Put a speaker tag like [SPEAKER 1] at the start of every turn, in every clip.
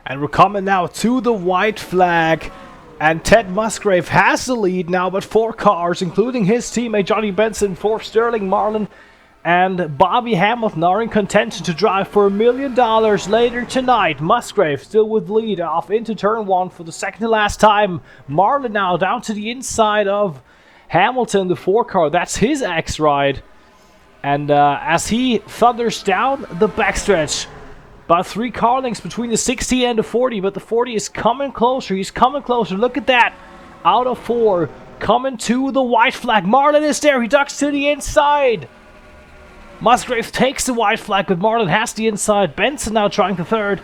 [SPEAKER 1] And we're coming now to the white flag. And Ted Musgrave has the lead now, but 4 cars, including his teammate Johnny Benson, 4 Sterling Marlin, and Bobby Hamilton are in contention to drive for $1 million later tonight. Musgrave still with lead off into turn 1 for the second to last time. Marlin now down to the inside of Hamilton, the 4 car. That's his X-Ride. And as he thunders down the backstretch, about 3 car lengths between the 60 and the 40, but the 40 is coming closer. He's coming closer. Look at that. Out of 4, coming to the white flag. Marlin is there. He ducks to the inside. Musgrave takes the white flag, but Marlin has the inside. Benson now trying the third.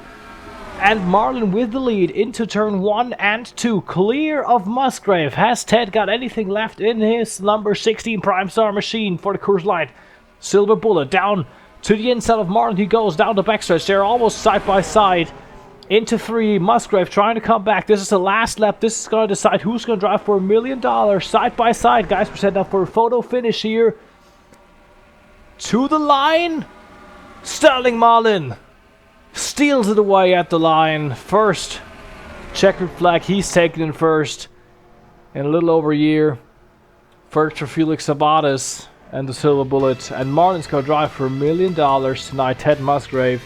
[SPEAKER 1] And Marlin with the lead into turn 1 and 2. Clear of Musgrave. Has Ted got anything left in his number 16 Prime Star machine for the Coors Light? Silver Bullet down to the inside of Marlin. He goes down the backstretch. They're almost side by side. Into 3. Musgrave trying to come back. This is the last lap. This is going to decide who's going to drive for $1 million. Side by side, guys. We're setting up for a photo finish here. To the line. Sterling Marlin steals it away at the line. First checkered flag. He's taken in first in a little over a year. First for Felix Sabates and the Silver Bullet. And Marlin's going to drive for $1 million tonight. Ted Musgrave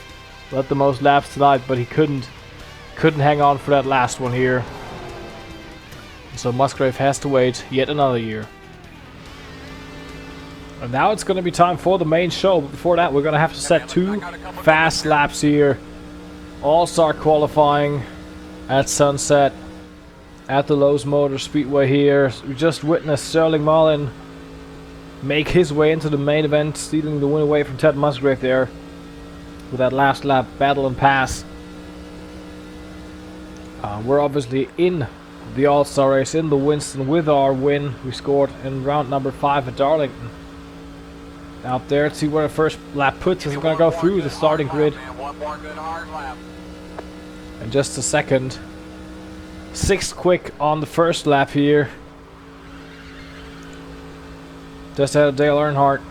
[SPEAKER 1] led the most laps tonight, but he couldn't hang on for that last one here. So Musgrave has to wait yet another year. And now it's going to be time for the main show. But before that, we're going to have to set 2 fast laps here. All-Star qualifying at sunset at the Lowe's Motor Speedway here. We just witnessed Sterling Marlin make his way into the main event, stealing the win away from Ted Musgrave there with that last lap battle and pass. We're obviously in the All-Star race in the Winston with our win. We scored in round number 5 at Darlington. Out there to see where the first lap puts us. We're going to go through the starting grid in just a second. 6th quick on the first lap here. Just ahead of Dale Earnhardt.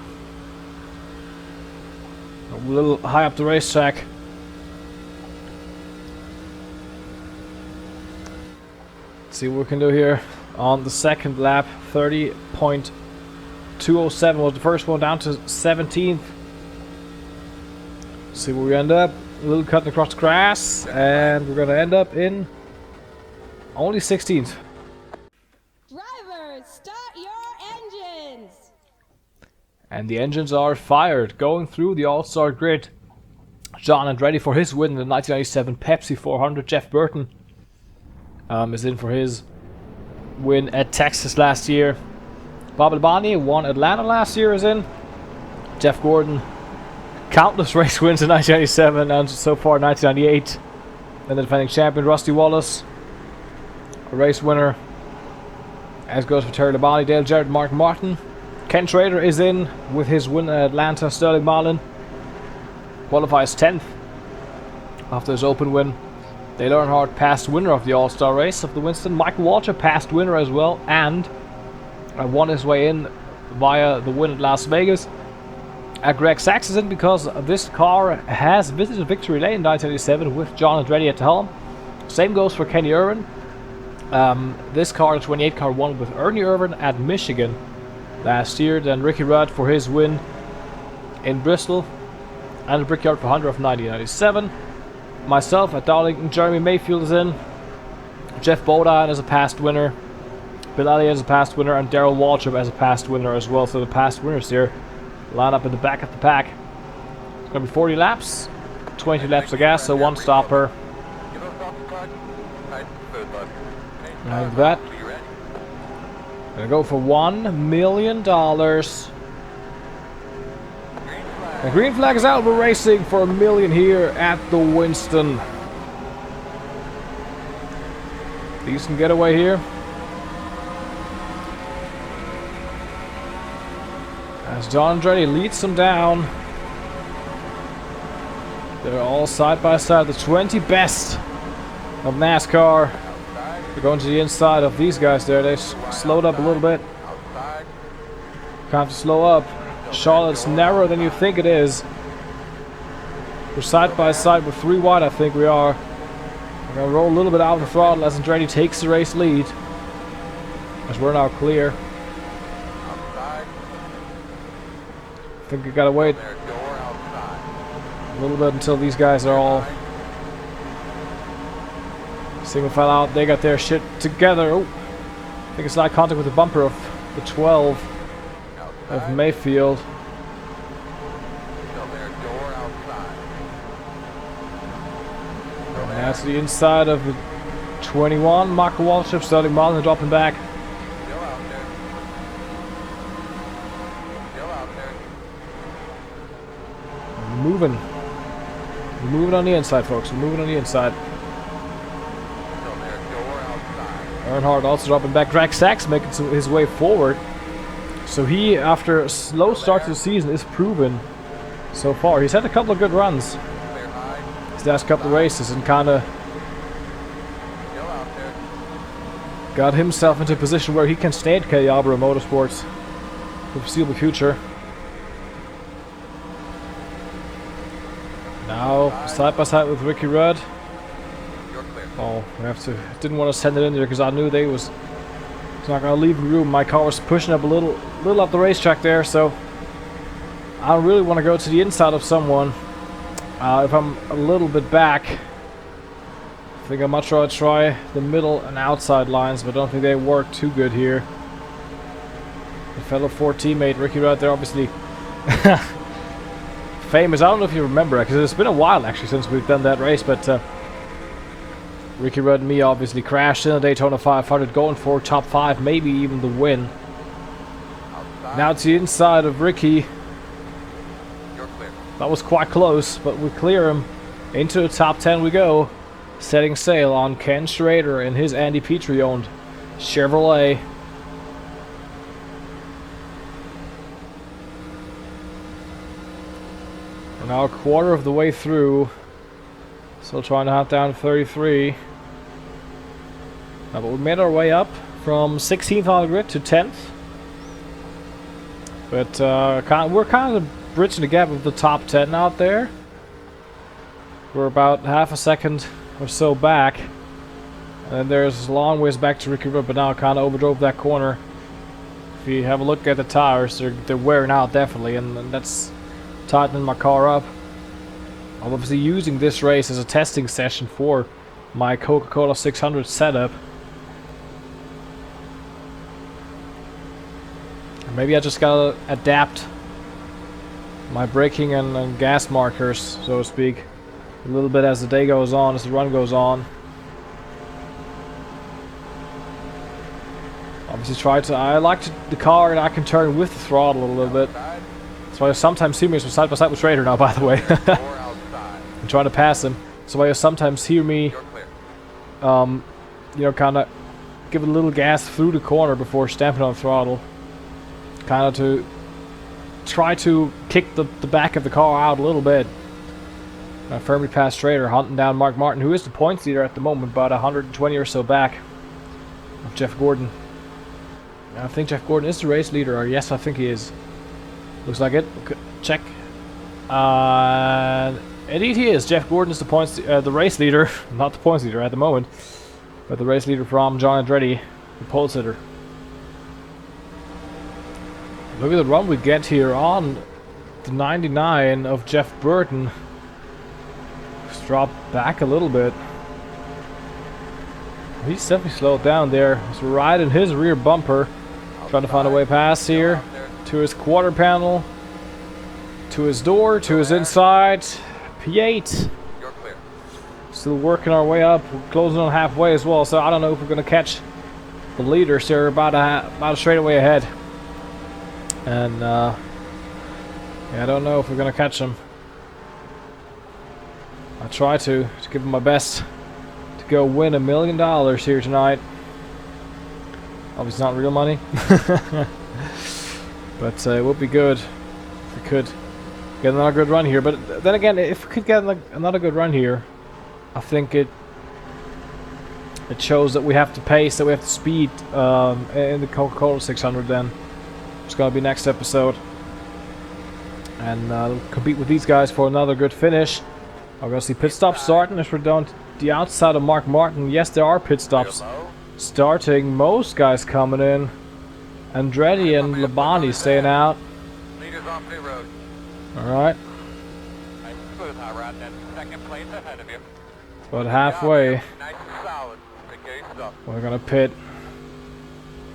[SPEAKER 1] A little high up the racetrack. Let's see what we can do here on the second lap. 30.207 was the first one, down to 17th. See where we end up. A little cutting across the grass, and we're going to end up in only 16th.
[SPEAKER 2] Drivers, start your engines!
[SPEAKER 1] And the engines are fired, going through the All-Star grid. John Andretti for his win in the 1997 Pepsi 400. Jeff Burton is in for his win at Texas last year. Bob Albani won Atlanta last year, is in. Jeff Gordon, countless race wins in 1997 and so far 1998. And the defending champion Rusty Wallace, a race winner, as goes for Terry Labonte, Dale Jarrett, Mark Martin. Ken Schrader is in with his win at Atlanta. Sterling Marlin qualifies 10th after his open win. Dale Earnhardt, past winner of the All-Star race of the Winston. Michael Waltrip, past winner as well, and won his way in via the win at Las Vegas. Greg Sachs is in because this car has visited Victory Lane in 1987 with John Andretti at the helm. Same goes for Kenny Irvin. This car, the 28 car, won with Ernie Irvin at Michigan last year. Then Ricky Rudd for his win in Bristol and the Brickyard for Honda of 1997. Myself at Darlington. Jeremy Mayfield is in. Jeff Bodine as a past winner. Bill Elliott as a past winner, and Darrell Waltrip as a past winner as well. So the past winners here line up in the back of the pack. It's going to be 40 laps, 20 laps of gas, so 1 stopper. Like that. Gonna go for $1 million. The green flag is out. We're racing for $1 million here at the Winston. Decent getaway here. As John Andretti leads them down. They're all side by side. The 20 best of NASCAR. They're going to the inside of these guys there. They slowed up a little bit. Time to slow up. Charlotte's narrower than you think it is. We're side by side with 3 wide, I think we are. We're going to roll a little bit out of the throttle as Andretti takes the race lead. As we're now clear.
[SPEAKER 3] Outside.
[SPEAKER 1] I think we got to wait
[SPEAKER 3] There, door outside.
[SPEAKER 1] a little bit until these guys are all single file out. They got their shit together. Oh, I think it's slight contact with the bumper of the 12 of
[SPEAKER 3] Outside.
[SPEAKER 1] Mayfield.
[SPEAKER 3] Still there, door outside.
[SPEAKER 1] And that's the inside of the 21. Marco Waltrip starting Marlin and dropping back.
[SPEAKER 3] Still out there. Still out there.
[SPEAKER 1] We're moving. We're moving on the inside, folks. We're moving on the inside.
[SPEAKER 3] Still there, door outside.
[SPEAKER 1] Earnhardt also dropping back. Greg Sachs making his way forward. So he, after a slow start to the season, is proven so far. He's had a couple of good runs
[SPEAKER 3] Clear high.
[SPEAKER 1] his last couple of races and kind of
[SPEAKER 3] Still out there.
[SPEAKER 1] got himself into a position where he can stay at Caliabra Motorsports for the foreseeable future. Now, side by side with Ricky Rudd.
[SPEAKER 3] You're clear.
[SPEAKER 1] Oh, we have to. Didn't want to send it in there because I knew they was not going to leave room. My car was pushing up a little up the racetrack there, so I really want to go to the inside of someone. If I'm a little bit back, I think I'd much rather try the middle and outside lines, but I don't think they work too good here. The fellow Ford teammate Ricky Rudd, they're obviously famous. I don't know if you remember, because it's been a while actually since we've done that race, but Ricky Rudd and me obviously crashed in the Daytona 500, going for top 5, maybe even the win.
[SPEAKER 3] Outside.
[SPEAKER 1] Now to the inside of Ricky.
[SPEAKER 3] You're clear.
[SPEAKER 1] That was quite close, but we clear him. Into the top 10 we go. Setting sail on Ken Schrader in his Andy Petrie-owned Chevrolet. We're now a quarter of the way through. Still trying to hunt down to 33. But we made our way up from 16th on the grid to 10th. But we're kind of bridging the gap of the top 10 out there. We're about half a second or so back. And there's a long ways back to Ricky Rudd, but now kind of overdrove that corner. If you have a look at the tires, they're wearing out definitely, and that's tightening my car up. I'm obviously using this race as a testing session for my Coca-Cola 600 setup. Maybe I just gotta adapt my braking and gas markers, so to speak, a little bit as the day goes on, as the run goes on. Obviously I like the car and I can turn with the throttle a little bit.
[SPEAKER 3] Outside.
[SPEAKER 1] That's why I sometimes see me side by side with Schrader now, by the way.
[SPEAKER 3] Door outside.
[SPEAKER 1] I'm trying to pass him. So why you sometimes hear me,
[SPEAKER 3] You're clear.
[SPEAKER 1] you know, kind of give it a little gas through the corner before stamping on the throttle. Kind of to try to kick the back of the car out a little bit. I firmly passed Schrader, hunting down Mark Martin, who is the points leader at the moment, about 120 or so back of Jeff Gordon. I think Jeff Gordon is the race leader, or yes, I think he is. Looks like it. Okay, check. Indeed, he is. Jeff Gordon is the race leader, not the points leader at the moment, but the race leader from John Andretti, the pole sitter. Look at the run we get here on the 99 of Jeff Burton. Let's drop back a little bit. He's definitely slowed down there. He's right in his rear bumper. Trying to find a way past here. To his quarter panel. To his door. To his inside. P8.
[SPEAKER 3] You're clear.
[SPEAKER 1] Still working our way up. We're closing on halfway as well. So I don't know if we're going to catch the leaders. They're about a straightaway ahead. And yeah, I don't know if we're going to catch them. I try to give them my best to go win $1 million here tonight. Obviously not real money. But it would be good if we could get another good run here. But then again, if we could get another good run here, I think it shows that we have to pace, that we have to speed in the Coca-Cola 600 then. It's going to be next episode. And compete with these guys for another good finish. I'm gonna see pit stops starting as we're down to the outside of Mark Martin. Yes, there are pit stops starting. Most guys coming in. Andretti and Labonte staying out.
[SPEAKER 3] Leaders on pit road.
[SPEAKER 1] Alright.
[SPEAKER 3] Nice and smooth, hot rod. That's second place ahead of you.
[SPEAKER 1] But halfway,
[SPEAKER 3] Nice and solid. Take care of your stuff.
[SPEAKER 1] we're gonna pit.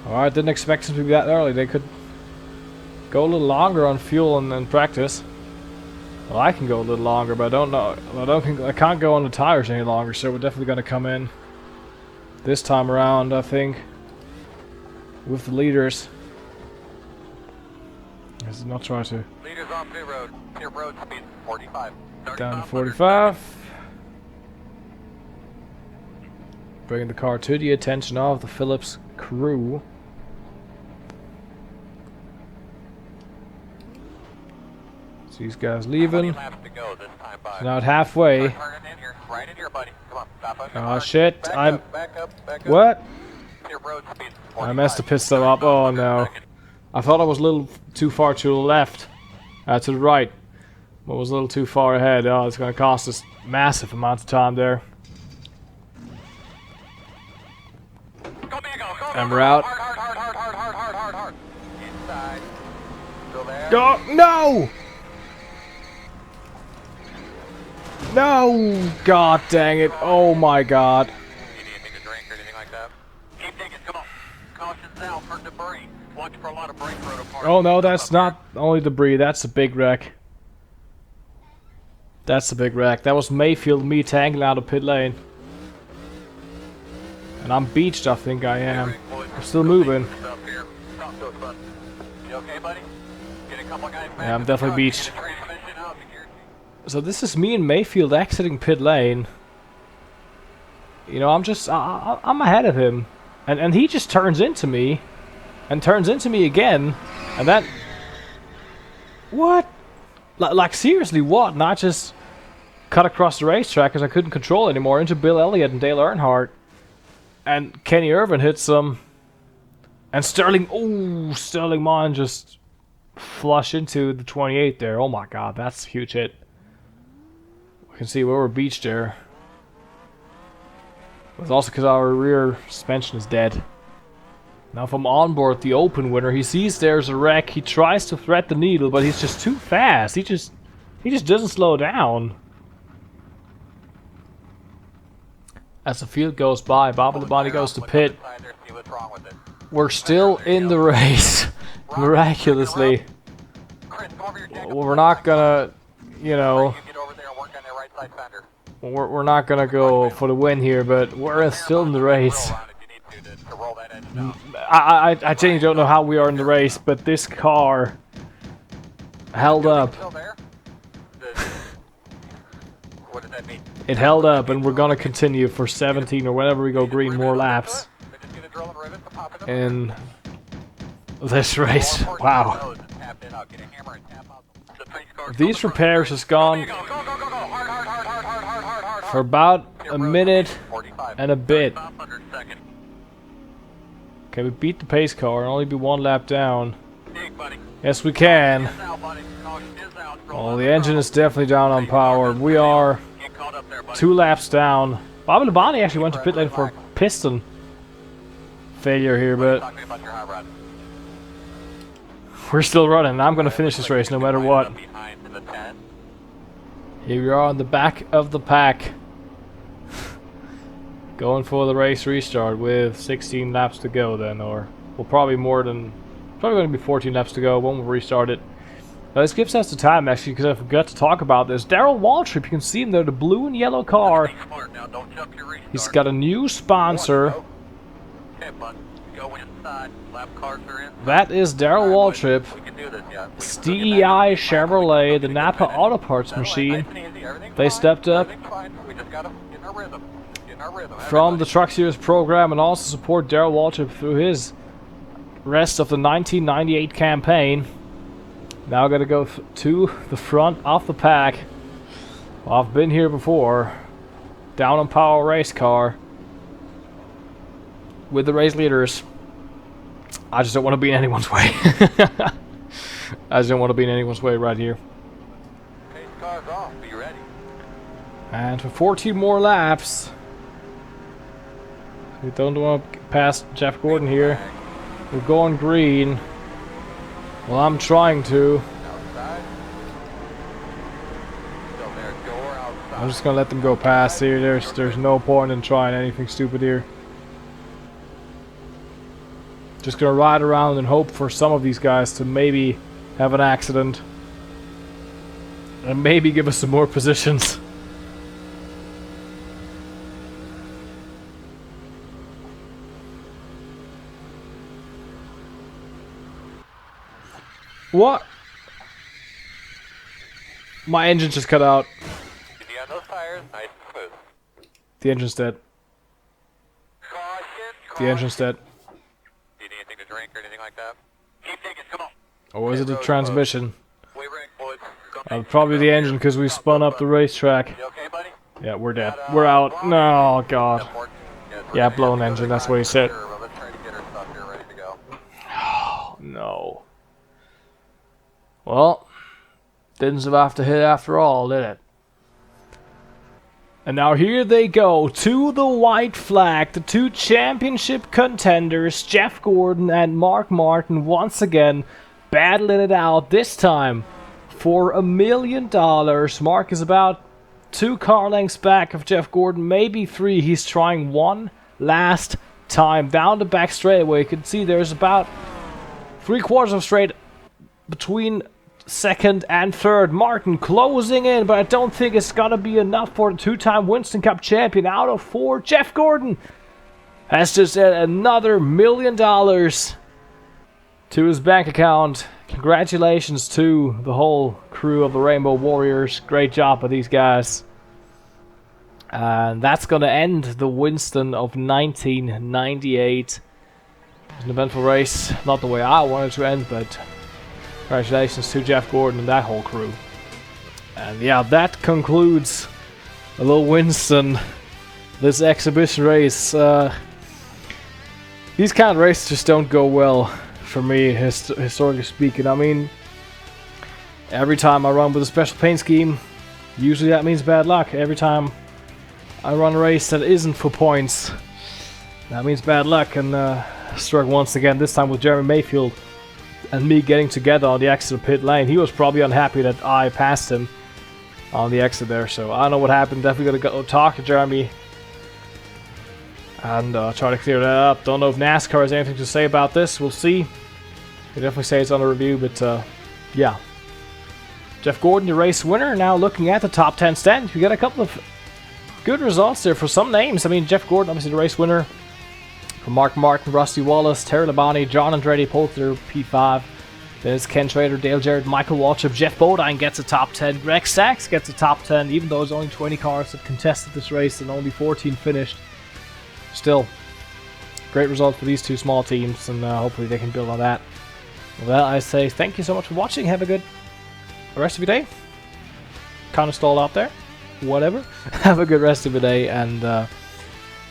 [SPEAKER 1] Alright, didn't expect them to be that early. They could go a little longer on fuel and practice. Well, I can go a little longer, but I don't know. I can't go on the tires any longer, so we're definitely gonna come in this time around, I think, with the leaders. Let's not try to.
[SPEAKER 3] Leaders on pit road. Pit road speed 45.
[SPEAKER 1] Down to 45. Bringing the car to the attention of the Phillips crew. So these guys leaving. So now at halfway.
[SPEAKER 3] Right in here, buddy. Come on, stop on
[SPEAKER 1] Oh shit! I'm.
[SPEAKER 3] back up.
[SPEAKER 1] What?
[SPEAKER 3] Pit road speed
[SPEAKER 1] I messed the pit stop up. Oh no! I thought I was a little too far to the left, to the right, but was a little too far ahead. Oh, it's going to cost us massive amount of time there. And we're out.
[SPEAKER 3] Hard. Inside. Still there.
[SPEAKER 1] Go! No! No! God dang it! Oh my God!
[SPEAKER 3] You need anything to drink or anything like that? Keep digging, come on. Caution's out for debris. Watch for a lot of brake rotor parts.
[SPEAKER 1] Oh no, that's not only debris. That's a big wreck. That's a big wreck. That was Mayfield me tangling out of pit lane. And I'm beached, I think I am. I'm still moving.
[SPEAKER 3] You okay, buddy? Get a couple guys back.
[SPEAKER 1] Yeah, I'm definitely beached. So this is me and Mayfield exiting pit lane. You know, I'm ahead of him. And he just turns into me. And turns into me again. And that... What? Like seriously, what? And I just cut across the racetrack because I couldn't control anymore into Bill Elliott and Dale Earnhardt. And Kenny Irvin hits them. And Sterling... Oh, Sterling Mon just flush into the 28 there. Oh my God, that's a huge hit. You can see where we're beached there. It's also because our rear suspension is dead. Now from onboard, the open winner, he sees there's a wreck. He tries to thread the needle, but he's just too fast. He just doesn't slow down. As the field goes by, Bobby Labonte goes to pit. We're still in the race, miraculously. We're not gonna, you know, we're not gonna go for the win here, but we're still in the race. I genuinely don't know how we are in the race, but this car held up. It held up, and we're gonna continue for 17 or whenever we go green more laps in this race. Wow. These repairs has gone for about a minute and a bit. Okay, we beat the pace car and only be one lap down. Yes, we can. Well, the engine is definitely down on power. We are 2 laps down. Bobby Labonte actually went to pit lane for piston failure here, but we're still running. I'm going to finish this race no matter what. Here we are on the back of the pack. Going for the race restart with 16 laps to go then, or well, probably going to be 14 laps to go when we restart it. Now, this gives us the time actually, because I forgot to talk about this. Darrell Waltrip, you can see him there, the blue and yellow car. He's got a new sponsor. That is Darrell Waltrip. DEI Chevrolet, the Napa Auto Parts machine. They stepped up from the Truck Series program and also support Darrell Waltrip through his rest of the 1998 campaign. Now I'm going to go to the front of the pack. Well, I've been here before. Down on power race car with the race leaders. I just don't want to be in anyone's way. I just don't want to be in anyone's way right here.
[SPEAKER 3] Pace car's off. Be ready.
[SPEAKER 1] And for 14 more laps. We don't want to pass Jeff Gordon here. We're going green. Well, I'm trying to.
[SPEAKER 3] Outside. Still there, door outside.
[SPEAKER 1] I'm just gonna let them go past here. There's no point in trying anything stupid here. Just gonna ride around and hope for some of these guys to maybe have an accident. And maybe give us some more positions. What? My engine just cut out.
[SPEAKER 3] Did you have those tires? Nice and smooth.
[SPEAKER 1] The engine's dead.
[SPEAKER 3] Caution,
[SPEAKER 1] The
[SPEAKER 3] caution.
[SPEAKER 1] engine's dead.
[SPEAKER 3] Do you need anything to drink or anything like that? Keep thinking, come on.
[SPEAKER 1] Or is it the transmission?
[SPEAKER 3] We ring, boys.
[SPEAKER 1] Probably the engine because we spun up the racetrack.
[SPEAKER 3] You okay, buddy?
[SPEAKER 1] Yeah, we're dead. We're out. No, God.
[SPEAKER 3] Yes, we're
[SPEAKER 1] Yeah,
[SPEAKER 3] gonna
[SPEAKER 1] blown
[SPEAKER 3] have to go to
[SPEAKER 1] engine,
[SPEAKER 3] the
[SPEAKER 1] that's what he
[SPEAKER 3] garage
[SPEAKER 1] said.
[SPEAKER 3] for sure, but let's try to get our stuff here ready to go.
[SPEAKER 1] Oh, no. Well, didn't survive the hit after all, did it? And now here they go to the white flag. The two championship contenders, Jeff Gordon and Mark Martin, once again battling it out. This time for $1 million. Mark is about 2 car lengths back of Jeff Gordon, maybe 3. He's trying one last time down the back straightaway. You can see there's about 3/4 of straight between second and third. Martin closing in, but I don't think it's gonna be enough for the 2-time Winston Cup champion. Out of 4, Jeff Gordon has just added another $1 million to his bank account. Congratulations to the whole crew of the Rainbow Warriors. Great job by these guys. And that's gonna end the Winston of 1998. It was an eventful race, not the way I wanted to end, but congratulations to Jeff Gordon and that whole crew. And yeah, that concludes a little Winston, this exhibition race. These kind of races just don't go well for me, historically speaking. I mean, every time I run with a special paint scheme, usually that means bad luck. Every time I run a race that isn't for points, that means bad luck. And struck once again, this time with Jeremy Mayfield and me getting together on the exit of pit lane. He was probably unhappy that I passed him on the exit there, so I don't know what happened. Definitely gonna go talk to Jeremy and try to clear that up. Don't know if NASCAR has anything to say about this. We'll see. They definitely say it's on a review, but yeah. Jeff Gordon, the race winner. Now looking at the top 10 stand, we got a couple of good results there for some names. I mean, Jeff Gordon, obviously the race winner. From Mark Martin, Rusty Wallace, Terry Labonte, John Andretti, Poulter, P5. Then it's Ken Trader, Dale Jarrett, Michael Waltrip, Jeff Bodine gets a top 10. Greg Sachs gets a top 10, even though there's only 20 cars that contested this race and only 14 finished. Still, great result for these two small teams, and hopefully they can build on that. Well, I say thank you so much for watching. Have a good rest of your day. Kind of stalled out there. Whatever. Have a good rest of your day, and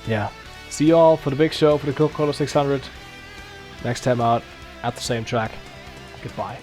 [SPEAKER 1] yeah. See you all for the big show for the Coca-Cola 600 next time out at the same track. Goodbye.